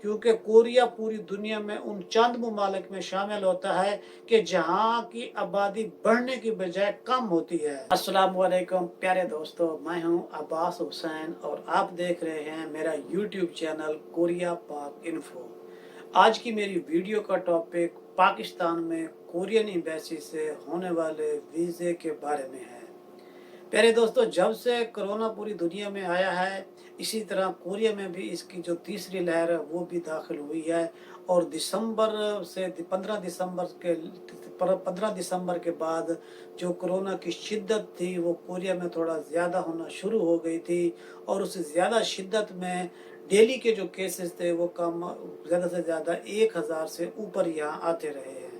क्योंकि कोरिया पूरी दुनिया में उन चंद ममालिक में शामिल होता है कि जहाँ की आबादी बढ़ने की बजाय कम होती है। अस्सलाम वालेकुम प्यारे दोस्तों, मैं हूँ अब्बास हुसैन और आप देख रहे हैं मेरा यूट्यूब चैनल कोरिया पाक इन्फो। आज की मेरी वीडियो का टॉपिक पाकिस्तान में कोरियन एम्बेसी से होने वाले वीज़े के बारे में है। प्यारे दोस्तों, जब से कोरोना पूरी दुनिया में आया है, इसी तरह कोरिया में भी इसकी जो तीसरी लहर है वो भी दाखिल हुई है और दिसंबर से 15 दिसंबर के बाद जो कोरोना की शिद्दत थी वो कोरिया में थोड़ा ज़्यादा होना शुरू हो गई थी और उस ज़्यादा शिद्दत में डेली के जो केसेस थे वो कम ज़्यादा से ज़्यादा 1000 से ऊपर यहाँ आते रहे हैं।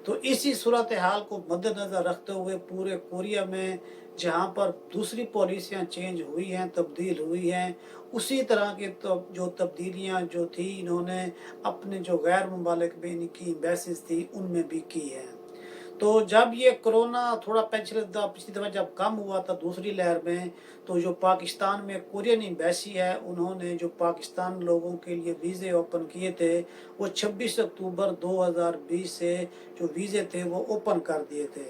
तो इसी सूरत हाल को मद्देनज़र रखते हुए पूरे कोरिया में जहाँ पर दूसरी पॉलिसियाँ चेंज हुई हैं, तब्दील हुई हैं, उसी तरह की तो जो तब्दीलियाँ जो थी इन्होंने अपने जो गैर ममालिक में इनकी एम्बेसीज थी उनमें भी की हैं। तो जब ये कोरोना थोड़ा पिछली दफ़ा जब कम हुआ था दूसरी लहर में, तो जो पाकिस्तान में कोरियन एम्बेसी है उन्होंने जो पाकिस्तान लोगों के लिए वीज़े ओपन किए थे वो 26 अक्टूबर 2020 से जो वीज़े थे वो ओपन कर दिए थे।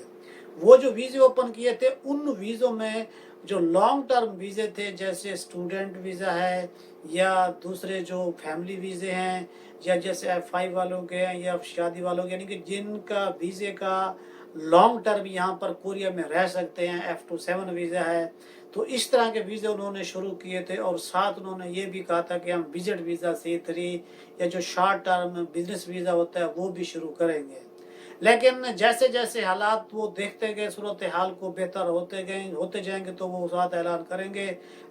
वो जो वीज़े ओपन किए थे उन वीज़ों में जो लॉन्ग टर्म वीज़े थे जैसे स्टूडेंट वीज़ा है या दूसरे जो फैमिली वीज़े हैं या जैसे F5 वालों के हैं या शादी वालों के, यानी कि जिनका वीज़े का लॉन्ग टर्म यहाँ पर कोरिया में रह सकते हैं, F27 वीज़ा है, तो इस तरह के वीज़े उन्होंने शुरू किए थे और साथ उन्होंने ये भी कहा था कि हम विजिट वीज़ा C3 या जो शॉर्ट टर्म बिजनेस वीज़ा होता है वो भी शुरू करेंगे। लेकिन जैसे जैसे हालात वो देखते गए, सूरत हाल को बेहतर होते जाएंगे तो वो उसका ऐलान करेंगे।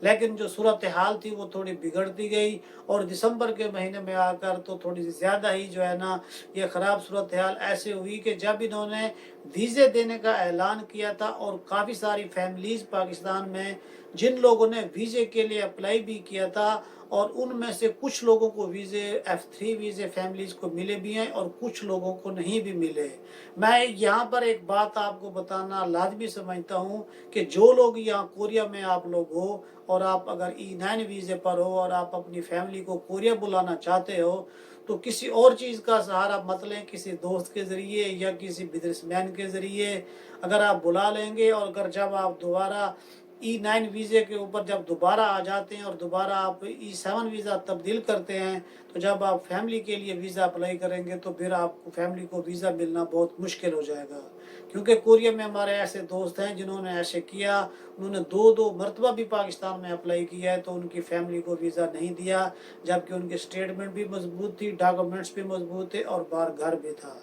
लेकिन जो सूरत हाल थी वो थोड़ी बिगड़ती गई और दिसंबर के महीने में आकर तो थोड़ी सी ज़्यादा ही जो है ना ये ख़राब सूरत हाल ऐसे हुई कि जब इन्होंने वीज़े देने का ऐलान किया था और काफ़ी सारी फैमिलीज़ पाकिस्तान में जिन लोगों ने वीज़े के लिए अप्लाई भी किया था और उनमें से कुछ लोगों को वीज़े F3 वीज़े फैमिलीज़ को मिले भी हैं और कुछ लोगों को नहीं भी मिले। मैं यहाँ पर एक बात आपको बताना लाजमी समझता हूँ कि जो लोग यहाँ कोरिया में आप लोग हो और आप अगर E9 वीज़े पर हो और आप अपनी फैमिली को कोरिया बुलाना चाहते हो तो किसी और चीज़ का सहारा मत लें, किसी दोस्त के ज़रिए या किसी बिजनेसमैन के ज़रिए अगर आप बुला लेंगे और अगर जब आप दोबारा E9 वीज़े के ऊपर जब दोबारा आ जाते हैं और दोबारा आप E7 वीज़ा तब्दील करते हैं तो जब आप फैमिली के लिए वीज़ा अप्लाई करेंगे तो फिर आपको फैमिली को वीज़ा मिलना बहुत मुश्किल हो जाएगा। क्योंकि कोरिया में हमारे ऐसे दोस्त हैं जिन्होंने ऐसे किया, उन्होंने दो मरतबा भी पाकिस्तान में अप्लाई किया है तो उनकी फैमिली को वीज़ा नहीं दिया, जबकि उनके स्टेटमेंट भी मजबूत थी, डॉक्यूमेंट्स भी मजबूत थे और बाहर घर भी था।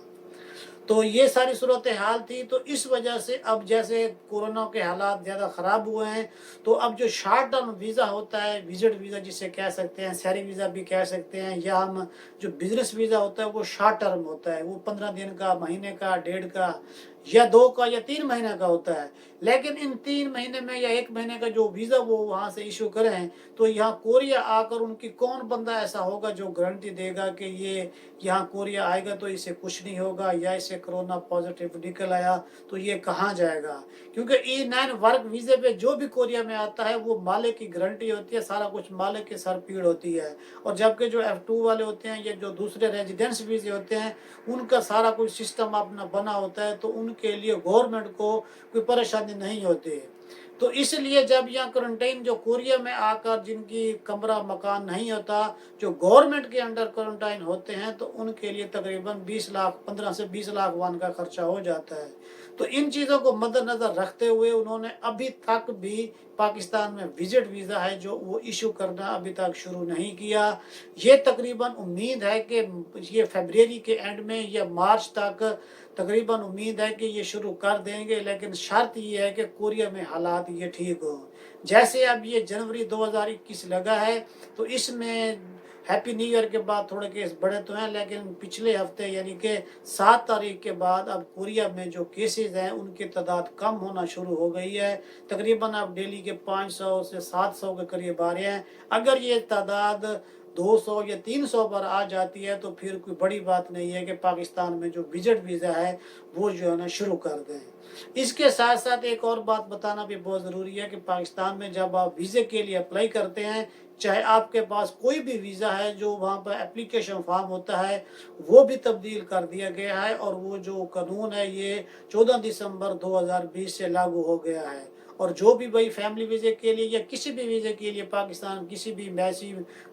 तो ये सारी सूरत हाल थी। तो इस वजह से अब जैसे कोरोना के हालात ज़्यादा ख़राब हुए हैं तो अब जो शॉर्ट टर्म वीज़ा होता है, विजिट वीज़ा जिसे कह सकते हैं, सैरी वीज़ा भी कह सकते हैं, या हम जो बिज़नेस वीज़ा होता है वो शॉर्ट टर्म होता है, वो 15 दिन का, महीने का, डेढ़ का या 2 का या 3 महीने का होता है। लेकिन इन 3 महीने में या 1 महीने का जो वीज़ा वो वहाँ से इशू करें तो यहाँ कोरिया आकर उनकी कौन बंदा ऐसा होगा जो गारंटी देगा कि ये यहाँ कोरिया आएगा तो इसे कुछ नहीं होगा या इसे कोरोना पॉजिटिव निकल आया तो ये कहाँ जाएगा। क्योंकि E9 वर्क वीज़े पे जो भी कोरिया में आता है वो मालिक की गारंटी होती है, सारा कुछ मालिक के सर पीड़ होती है। और जबकि जो F2 वाले होते हैं या जो दूसरे रेजिडेंस वीज़े होते हैं उनका सारा कुछ सिस्टम अपना बना होता है तो उनके लिए गवर्नमेंट को कोई परेशानी नहीं होती है। तो इसलिए जब यहाँ क्वारंटाइन जो कोरिया में आकर जिनकी कमरा मकान नहीं होता, जो गवर्नमेंट के अंडर क्वारंटाइन होते हैं तो उनके लिए तकरीबन 20 लाख 15 से 20 लाख वन का खर्चा हो जाता है। तो इन चीज़ों को मद्देनज़र रखते हुए उन्होंने अभी तक भी पाकिस्तान में विजिट वीज़ा है जो वो इशू करना अभी तक शुरू नहीं किया। ये तकरीबन उम्मीद है कि ये फरवरी के एंड में या मार्च तक तकरीबन उम्मीद है कि ये शुरू कर देंगे, लेकिन शर्त ये है कि कोरिया में हालात ये ठीक हो। जैसे अब ये जनवरी 2021 लगा है तो इसमें हैप्पी न्यू ईयर के बाद थोड़े केस बढ़े तो हैं, लेकिन पिछले हफ्ते यानी कि 7 तारीख के बाद अब कोरिया में जो केसेस हैं उनकी तादाद कम होना शुरू हो गई है। तकरीबन अब डेली के 500 से 700 के करीब आ रहे हैं। अगर ये तादाद 200 या 300 पर आ जाती है तो फिर कोई बड़ी बात नहीं है कि पाकिस्तान में जो विजिट वीज़ा है वो जो है ना शुरू कर दें। इसके साथ साथ एक और बात बताना भी बहुत ज़रूरी है कि पाकिस्तान में जब आप वीज़े के लिए अप्लाई करते हैं, चाहे आपके पास कोई भी वीज़ा है, जो वहाँ पर एप्लीकेशन फॉर्म होता है वो भी तब्दील कर दिया गया है और वो जो कानून है ये 14 दिसंबर 2020 से लागू हो गया है। और जो भी भाई फैमिली वीज़े के लिए या किसी भी वीज़े के लिए पाकिस्तान किसी भी एम्बेसी,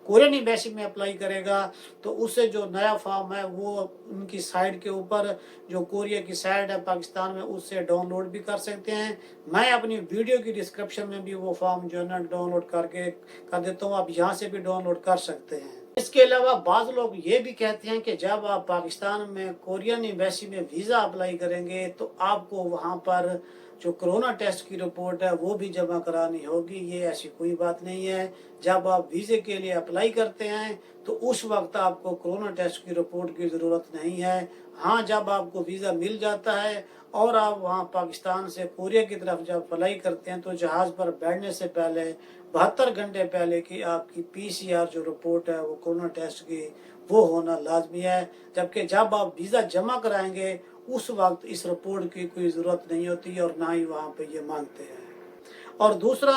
कोरियन एम्बेसी में अप्लाई करेगा तो उससे जो नया फॉर्म है वो उनकी साइट के ऊपर, जो कोरिया की साइट है पाकिस्तान में, उससे डाउनलोड भी कर सकते हैं। मैं अपनी वीडियो की डिस्क्रिप्शन में भी वो फॉर्म जो है ना डाउनलोड करके कर देता हूँ, आप यहाँ से भी डाउनलोड कर सकते हैं। इसके अलावा बाज़ लोग ये भी कहते हैं कि जब आप पाकिस्तान में कोरियन एम्बेसी में वीज़ा अप्लाई करेंगे तो आपको वहाँ पर जो कोरोना टेस्ट की रिपोर्ट है वो भी जमा करानी होगी। ये ऐसी कोई बात नहीं है। जब आप वीज़े के लिए अप्लाई करते हैं तो उस वक्त आपको कोरोना टेस्ट की रिपोर्ट की ज़रूरत नहीं है। हाँ, जब आपको वीज़ा मिल जाता है और आप वहाँ पाकिस्तान से कोरिया की तरफ जब अप्लाई करते हैं तो जहाज़ पर बैठने से पहले 72 घंटे पहले की आपकी PCR जो रिपोर्ट है वो कोरोना टेस्ट की वो होना लाजमी है। जबकि जब आप वीज़ा जमा कराएंगे उस वक्त इस रिपोर्ट की कोई ज़रूरत नहीं होती और ना ही वहाँ पे ये मांगते हैं। और दूसरा,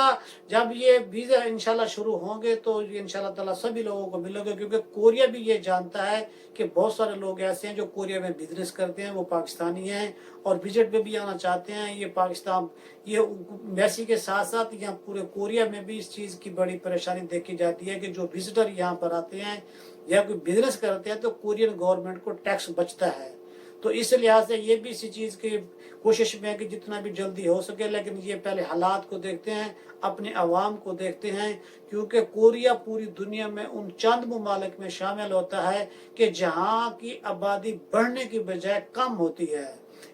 जब ये वीज़ा इंशाल्लाह शुरू होंगे तो ये इंशाल्लाह ताला सभी लोगों को मिलेंगे, क्योंकि कोरिया भी ये जानता है कि बहुत सारे लोग ऐसे हैं जो कोरिया में बिजनेस करते हैं, वो पाकिस्तानी हैं और विजिट पे भी आना चाहते हैं। ये पाकिस्तान, ये एम्बेसी के साथ साथ यहाँ पूरे कोरिया में भी इस चीज़ की बड़ी परेशानी देखी जाती है कि जो विजिटर यहाँ पर आते हैं या कोई बिजनेस करते हैं तो कोरियन गवर्नमेंट को टैक्स बचता है। तो इस लिहाज से ये भी इसी चीज़ की कोशिश में है कि जितना भी जल्दी हो सके, लेकिन ये पहले हालात को देखते हैं, अपने अवाम को देखते हैं, क्योंकि कोरिया पूरी दुनिया में उन चंद ममालिक में शामिल होता है कि जहाँ की आबादी बढ़ने की बजाय कम होती है।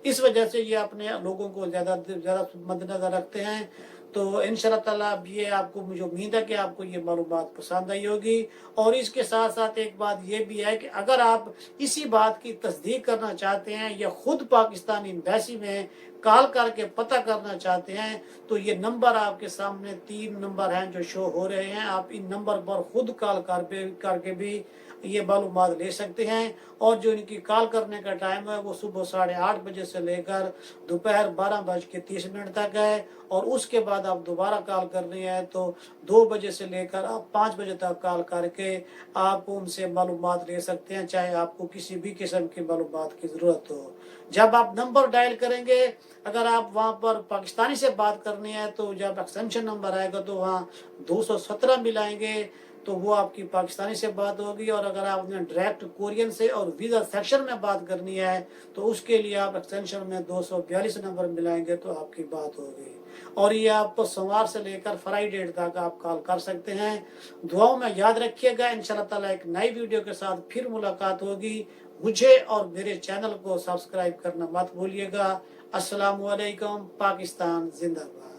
इस वजह से ये अपने लोगों को ज़्यादा मद्देनजर रखते हैं। तो इंशाल्लाह ताला अब ये आपको, मुझे उम्मीद है कि आपको ये मालूमात पसंद आई होगी। और इसके साथ साथ एक बात ये भी है कि अगर आप इसी बात की तस्दीक करना चाहते हैं या खुद पाकिस्तानी एम्बेसी में कॉल करके पता करना चाहते हैं तो ये नंबर आपके सामने 3 नंबर हैं जो शो हो रहे हैं, आप इन नंबर पर खुद कॉल करके भी ये मालूमात ले सकते हैं। और जो इनकी कॉल करने का टाइम है वो सुबह 8:30 बजे से लेकर दोपहर 12:30 तक है। और उसके बाद आप दोबारा कॉल करनी है तो 2 बजे से लेकर आप 5 बजे तक कॉल करके आप उनसे मालूमात ले सकते हैं, चाहे आपको किसी भी किस्म की मालूमात की ज़रूरत हो। जब आप नंबर डायल करेंगे, अगर आप वहाँ पर पाकिस्तानी से बात करनी है तो जब एक्सटेंशन नंबर आएगा तो वहाँ 217 मिलाएंगे तो वो आपकी पाकिस्तानी से बात होगी। और अगर आपने डायरेक्ट कोरियन से और वीज़ा सेक्शन में बात करनी है तो उसके लिए आप एक्सटेंशन में 242 नंबर मिलाएंगे तो आपकी बात होगी। और ये आप सोमवार से लेकर फ्राइडे तक आप कॉल कर सकते हैं। दुआओं में याद रखिएगा। इंशाल्लाह ताला एक नई वीडियो के साथ फिर मुलाकात होगी। मुझे और मेरे चैनल को सब्सक्राइब करना मत भूलिएगा। अस्सलामु अलैकुम। पाकिस्तान जिंदाबाद।